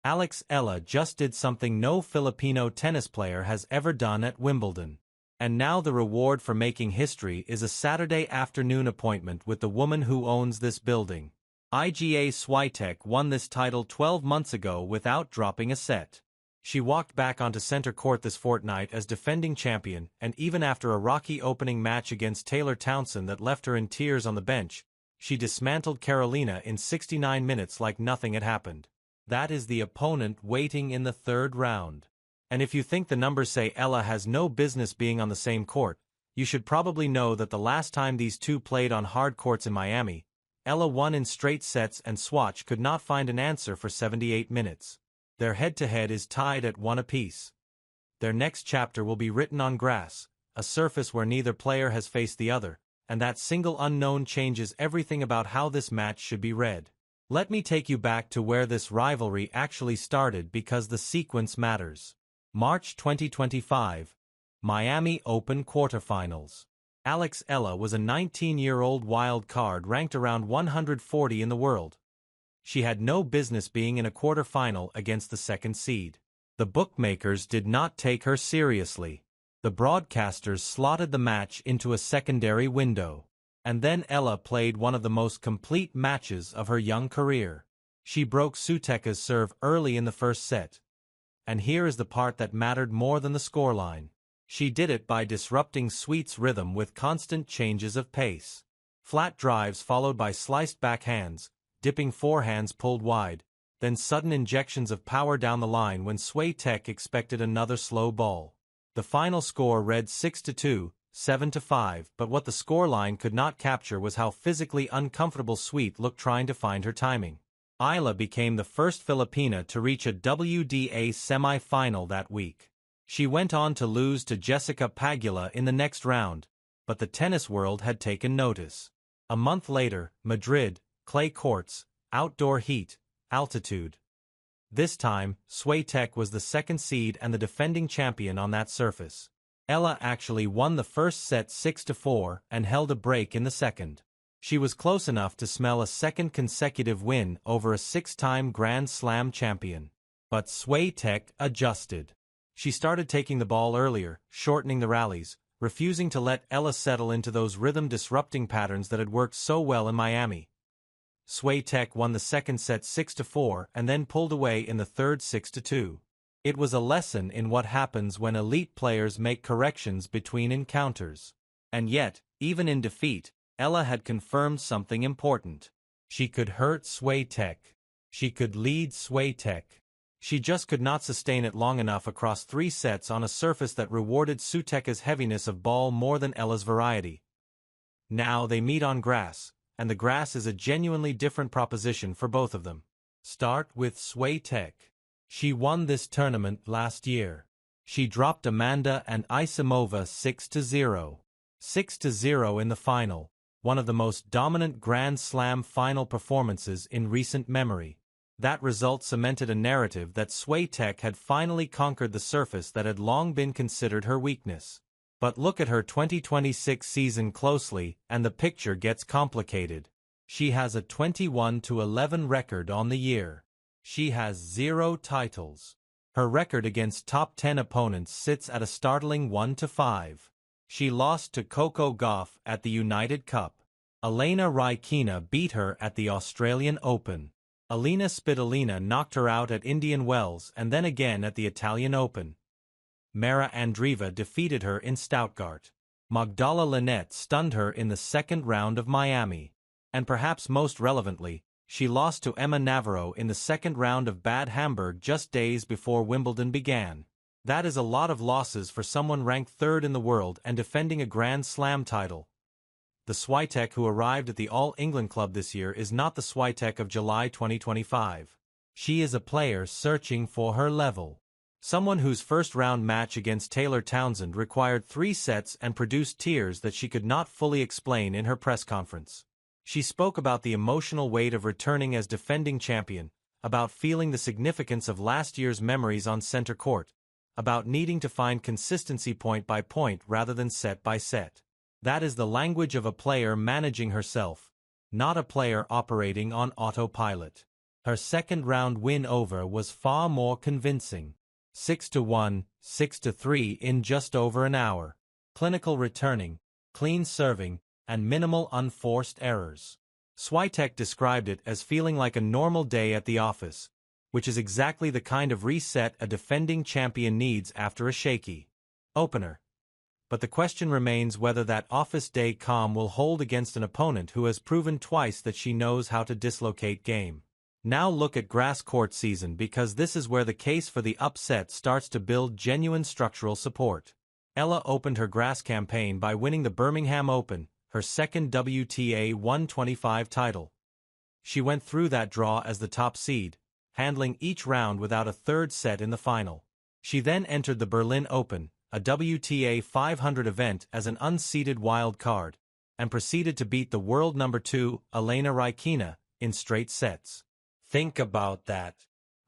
Alex Eala just did something no Filipino tennis player has ever done at Wimbledon. And now the reward for making history is a Saturday afternoon appointment with the woman who owns this building. Iga Świątek won this title 12 months ago without dropping a set. She walked back onto center court this fortnight as defending champion, and even after a rocky opening match against Taylor Townsend that left her in tears on the bench, she dismantled Carolina in 69 minutes like nothing had happened. That is the opponent waiting in the third round. And if you think the numbers say Eala has no business being on the same court, you should probably know that the last time these two played on hard courts in Miami, Eala won in straight sets and Świątek could not find an answer for 78 minutes. Their head-to-head is tied at 1 apiece. Their next chapter will be written on grass, a surface where neither player has faced the other, and that single unknown changes everything about how this match should be read. Let me take you back to where this rivalry actually started because the sequence matters. March 2025, Miami Open quarterfinals. Alex Eala was a 19-year-old wild card ranked around 140 in the world. She had no business being in a quarterfinal against the second seed. The bookmakers did not take her seriously. The broadcasters slotted the match into a secondary window. And then Eala played one of the most complete matches of her young career. She broke Świątek's serve early in the first set. And here is the part that mattered more than the scoreline. She did it by disrupting Świątek's rhythm with constant changes of pace. Flat drives followed by sliced backhands, dipping forehands pulled wide, then sudden injections of power down the line when Świątek expected another slow ball. The final score read 6-2, 7-5, but what the scoreline could not capture was how physically uncomfortable Świątek looked trying to find her timing. Eala became the first Filipina to reach a WTA semi-final that week. She went on to lose to Jessica Pagula in the next round, but the tennis world had taken notice. A month later, Madrid, clay courts, outdoor heat, altitude. This time, Świątek was the second seed and the defending champion on that surface. Eala actually won the first set 6-4 and held a break in the second. She was close enough to smell a second consecutive win over a 6-time Grand Slam champion. But Świątek adjusted. She started taking the ball earlier, shortening the rallies, refusing to let Eala settle into those rhythm-disrupting patterns that had worked so well in Miami. Świątek won the second set 6-4 and then pulled away in the third 6-2. It was a lesson in what happens when elite players make corrections between encounters. And yet, even in defeat, Eala had confirmed something important. She could hurt Świątek. She could lead Świątek. She just could not sustain it long enough across 3 sets on a surface that rewarded Świątek's heaviness of ball more than Eala's variety. Now they meet on grass, and the grass is a genuinely different proposition for both of them. Start with Świątek. She won this tournament last year. She dropped Amanda Anisimova 6-0. 6-0 in the final, one of the most dominant Grand Slam final performances in recent memory. That result cemented a narrative that Świątek had finally conquered the surface that had long been considered her weakness. But look at her 2026 season closely and the picture gets complicated. She has a 21-11 record on the year. She has 0 titles. Her record against top 10 opponents sits at a startling 1-5. She lost to Coco Gauff at the United Cup. Elena Rybakina beat her at the Australian Open. Alina Svitolina knocked her out at Indian Wells and then again at the Italian Open. Mara Andreeva defeated her in Stuttgart. Magdala Linette stunned her in the second round of Miami. And perhaps most relevantly, she lost to Emma Navarro in the second round of Bad Hamburg just days before Wimbledon began. That is a lot of losses for someone ranked third in the world and defending a Grand Slam title. The Świątek who arrived at the All-England Club this year is not the Świątek of July 2025. She is a player searching for her level. Someone whose first-round match against Taylor Townsend required 3 sets and produced tears that she could not fully explain in her press conference. She spoke about the emotional weight of returning as defending champion, about feeling the significance of last year's memories on center court, about needing to find consistency point by point rather than set by set. That is the language of a player managing herself, not a player operating on autopilot. Her second-round win over was far more convincing. 6-1, 6-3 in just over an hour. Clinical returning, clean serving, and minimal unforced errors. Swiatek described it as feeling like a normal day at the office, which is exactly the kind of reset a defending champion needs after a shaky opener. But the question remains whether that office day calm will hold against an opponent who has proven twice that she knows how to dislocate game. Now look at grass court season, because this is where the case for the upset starts to build genuine structural support. Eala opened her grass campaign by winning the Birmingham Open, her second WTA 125 title. She went through that draw as the top seed, handling each round without a third set in the final. She then entered the Berlin Open, a WTA 500 event, as an unseeded wild card, and proceeded to beat the world number 2, Elena Rybakina, in straight sets. Think about that.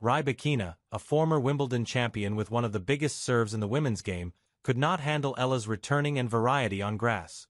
Rybakina, a former Wimbledon champion with one of the biggest serves in the women's game, could not handle Eala's returning and variety on grass.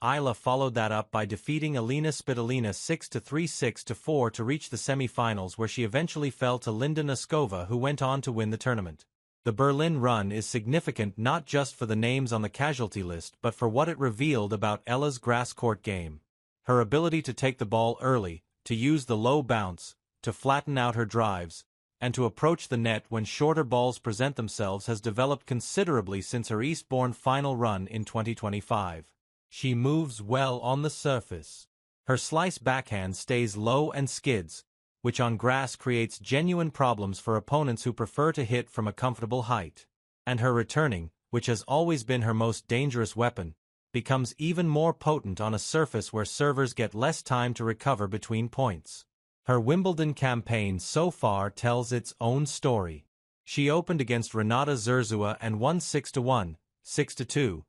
Eala followed that up by defeating Elena Svitolina 6-3, 6-4 to reach the semi-finals, where she eventually fell to Linda Noskova, who went on to win the tournament. The Berlin run is significant not just for the names on the casualty list but for what it revealed about Eala's grass court game. Her ability to take the ball early, to use the low bounce, to flatten out her drives, and to approach the net when shorter balls present themselves has developed considerably since her Eastbourne final run in 2025. She moves well on the surface. Her slice backhand stays low and skids, which on grass creates genuine problems for opponents who prefer to hit from a comfortable height. And her returning, which has always been her most dangerous weapon, becomes even more potent on a surface where servers get less time to recover between points. Her Wimbledon campaign so far tells its own story. She opened against Renata Zurzuwa and won 6-1, 6-2,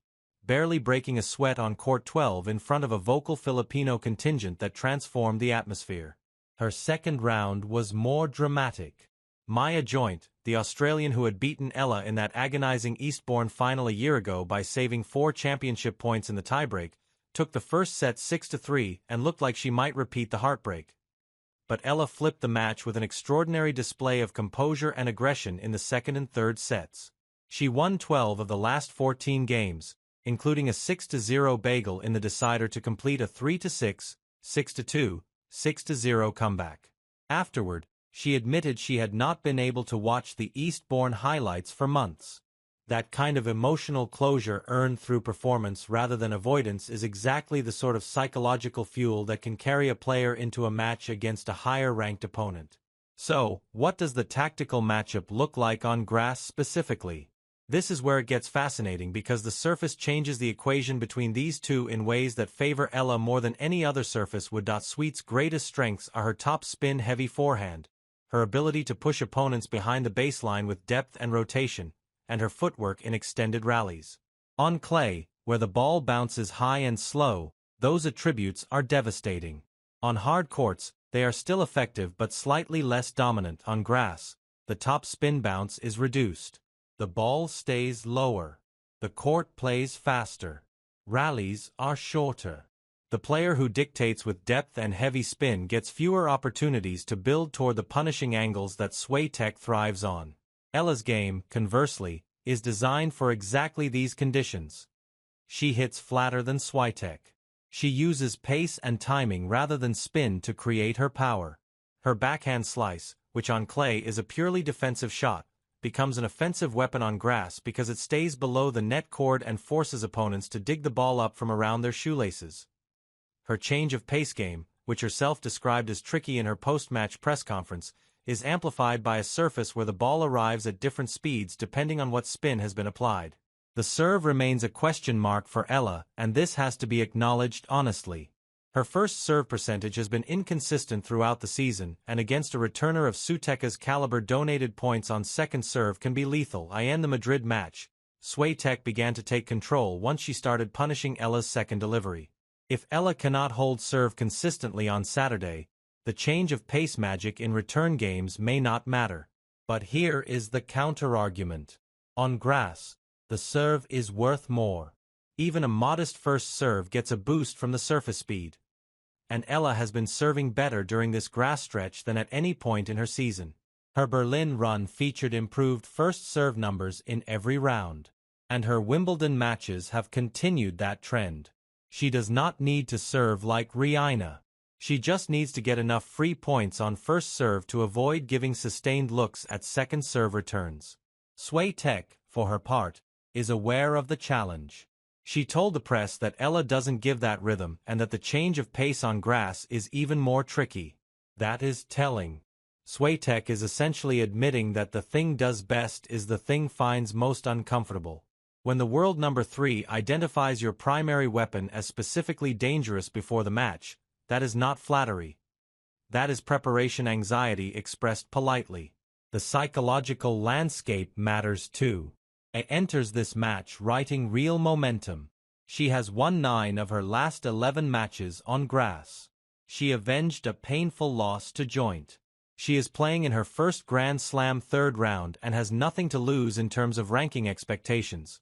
barely breaking a sweat on Court 12 in front of a vocal Filipino contingent that transformed the atmosphere. Her second round was more dramatic. Maya Joint, the Australian who had beaten Eala in that agonizing Eastbourne final a year ago by saving 4 championship points in the tiebreak, took the first set 6-3 and looked like she might repeat the heartbreak. But Eala flipped the match with an extraordinary display of composure and aggression in the second and third sets. She won 12 of the last 14 games, including a 6-0 bagel in the decider to complete a 3-6, 6-2, 6-0 comeback. Afterward, she admitted she had not been able to watch the Eastbourne highlights for months. That kind of emotional closure earned through performance rather than avoidance is exactly the sort of psychological fuel that can carry a player into a match against a higher-ranked opponent. So, what does the tactical matchup look like on grass specifically? This is where it gets fascinating, because the surface changes the equation between these two in ways that favor Eala more than any other surface would. Sweet's greatest strengths are her top spin-heavy forehand, her ability to push opponents behind the baseline with depth and rotation, and her footwork in extended rallies. On clay, where the ball bounces high and slow, those attributes are devastating. On hard courts, they are still effective but slightly less dominant. On grass, the top spin bounce is reduced. The ball stays lower. The court plays faster. Rallies are shorter. The player who dictates with depth and heavy spin gets fewer opportunities to build toward the punishing angles that Swiatek thrives on. Eala's game, conversely, is designed for exactly these conditions. She hits flatter than Swiatek. She uses pace and timing rather than spin to create her power. Her backhand slice, which on clay is a purely defensive shot, becomes an offensive weapon on grass because it stays below the net cord and forces opponents to dig the ball up from around their shoelaces. Her change of pace game, which herself described as tricky in her post-match press conference, is amplified by a surface where the ball arrives at different speeds depending on what spin has been applied. The serve remains a question mark for Eala, and this has to be acknowledged honestly. Her first serve percentage has been inconsistent throughout the season, and against a returner of Swiatek's caliber, donated points on second serve can be lethal. In the Madrid match, Swiatek began to take control once she started punishing Eala's second delivery. If Eala cannot hold serve consistently on Saturday, the change of pace magic in return games may not matter. But here is the counter-argument. On grass, the serve is worth more. Even a modest first serve gets a boost from the surface speed. and Eala has been serving better during this grass stretch than at any point in her season. Her Berlin run featured improved first serve numbers in every round, and her Wimbledon matches have continued that trend. She does not need to serve like Rihanna. She just needs to get enough free points on first serve to avoid giving sustained looks at second serve returns. Swiatek, for her part, is aware of the challenge. She told the press that Eala doesn't give that rhythm and that the change of pace on grass is even more tricky. That is telling. Swiatek is essentially admitting that the thing does best is the thing finds most uncomfortable. When the world number 3 identifies your primary weapon as specifically dangerous before the match, that is not flattery. That is preparation anxiety expressed politely. The psychological landscape matters too. Eala enters this match riding real momentum. She has won 9 of her last 11 matches on grass. She avenged a painful loss to joint. She is playing in her first Grand Slam third round and has nothing to lose in terms of ranking expectations.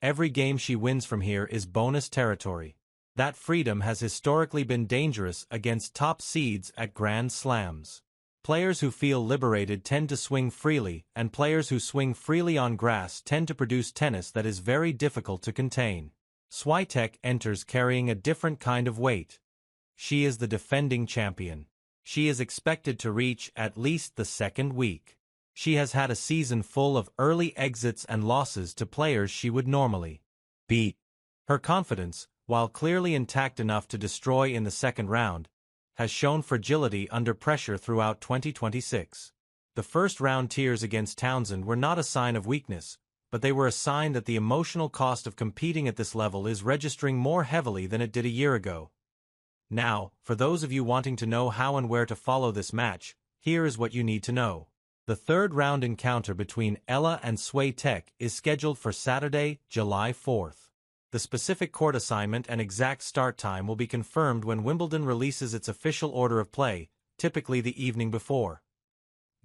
Every game she wins from here is bonus territory. That freedom has historically been dangerous against top seeds at Grand Slams. Players who feel liberated tend to swing freely, and players who swing freely on grass tend to produce tennis that is very difficult to contain. Swiatek enters carrying a different kind of weight. She is the defending champion. She is expected to reach at least the second week. She has had a season full of early exits and losses to players she would normally beat. Her confidence, while clearly intact enough to destroy in the second round, has shown fragility under pressure throughout 2026. The first round tears against Townsend were not a sign of weakness, but they were a sign that the emotional cost of competing at this level is registering more heavily than it did a year ago. Now, for those of you wanting to know how and where to follow this match, here is what you need to know. The third round encounter between Eala and Swiatek is scheduled for Saturday, July 4th. The specific court assignment and exact start time will be confirmed when Wimbledon releases its official order of play, typically the evening before.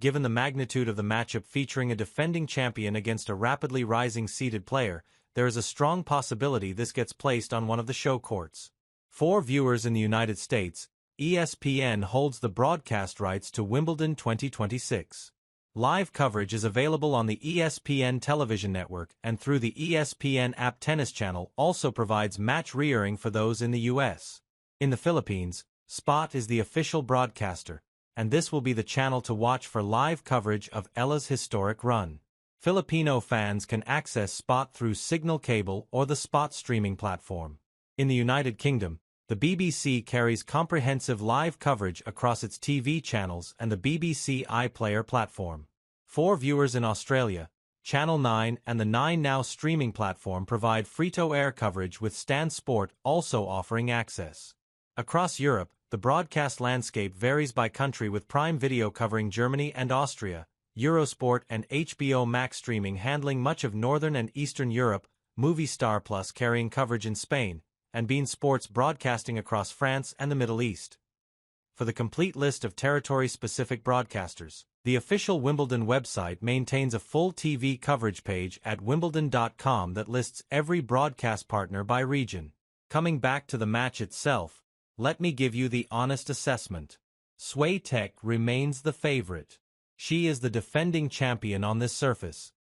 Given the magnitude of the matchup featuring a defending champion against a rapidly rising seeded player, there is a strong possibility this gets placed on one of the show courts. For viewers in the United States, ESPN holds the broadcast rights to Wimbledon 2026. Live coverage is available on the ESPN television network and through the ESPN app. Tennis Channel also provides match re-airing for those in the U.S. In the Philippines, Spot is the official broadcaster, and this will be the channel to watch for live coverage of Eala's historic run. Filipino fans can access Spot through Signal Cable or the Spot streaming platform. In the United Kingdom, the BBC carries comprehensive live coverage across its TV channels and the BBC iPlayer platform. For viewers in Australia, Channel 9 and the 9 Now streaming platform provide free-to-air coverage with Stan Sport also offering access. Across Europe, the broadcast landscape varies by country with Prime Video covering Germany and Austria, Eurosport and HBO Max streaming handling much of Northern and Eastern Europe, Movistar Plus carrying coverage in Spain, and beIN Sports broadcasting across France and the Middle East. For the complete list of territory-specific broadcasters, the official Wimbledon website maintains a full TV coverage page at wimbledon.com that lists every broadcast partner by region. Coming back to the match itself, let me give you the honest assessment. Swiatek remains the favorite. She is the defending champion on this surface.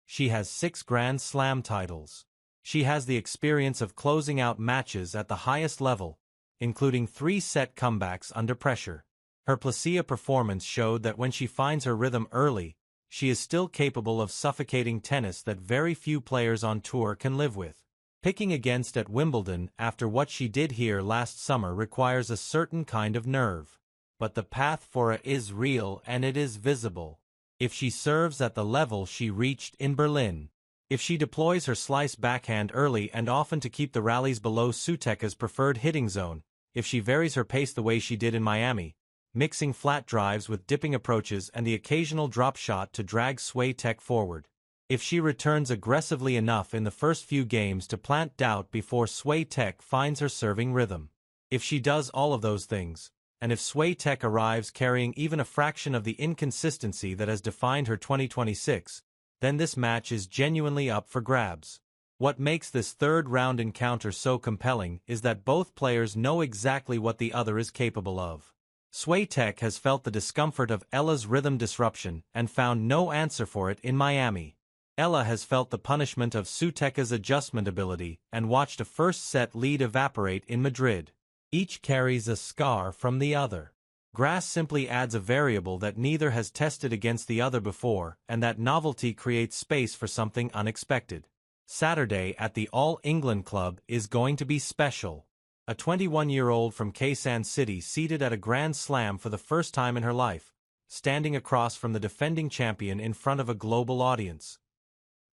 She has 6 Grand Slam titles. She has the experience of closing out matches at the highest level, including 3-set comebacks under pressure. Her Placia performance showed that when she finds her rhythm early, she is still capable of suffocating tennis that very few players on tour can live with. Picking against at Wimbledon after what she did here last summer requires a certain kind of nerve. But the path for it is real and it is visible. If she serves at the level she reached in Berlin, if she deploys her slice backhand early and often to keep the rallies below Swiatek's preferred hitting zone, if she varies her pace the way she did in Miami, mixing flat drives with dipping approaches and the occasional drop shot to drag Swiatek forward, if she returns aggressively enough in the first few games to plant doubt before Swiatek finds her serving rhythm, if she does all of those things, and if Swiatek arrives carrying even a fraction of the inconsistency that has defined her 2026, then this match is genuinely up for grabs. What makes this third-round encounter so compelling is that both players know exactly what the other is capable of. Swiatek has felt the discomfort of Eala's rhythm disruption and found no answer for it in Miami. Eala has felt the punishment of Swiatek's adjustment ability and watched a first-set lead evaporate in Madrid. Each carries a scar from the other. Grass simply adds a variable that neither has tested against the other before, and that novelty creates space for something unexpected. Saturday at the All England Club is going to be special. A 21-year-old from Quezon City seated at a Grand Slam for the first time in her life, standing across from the defending champion in front of a global audience.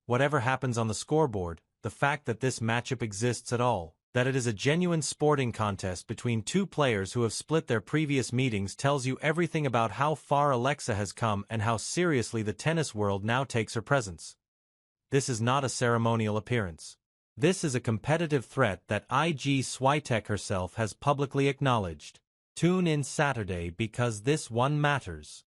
Whatever happens on the scoreboard, the fact that this matchup exists at all, that it is a genuine sporting contest between two players who have split their previous meetings tells you everything about how far Alexa has come and how seriously the tennis world now takes her presence. This is not a ceremonial appearance. This is a competitive threat that Iga Świątek herself has publicly acknowledged. Tune in Saturday because this one matters.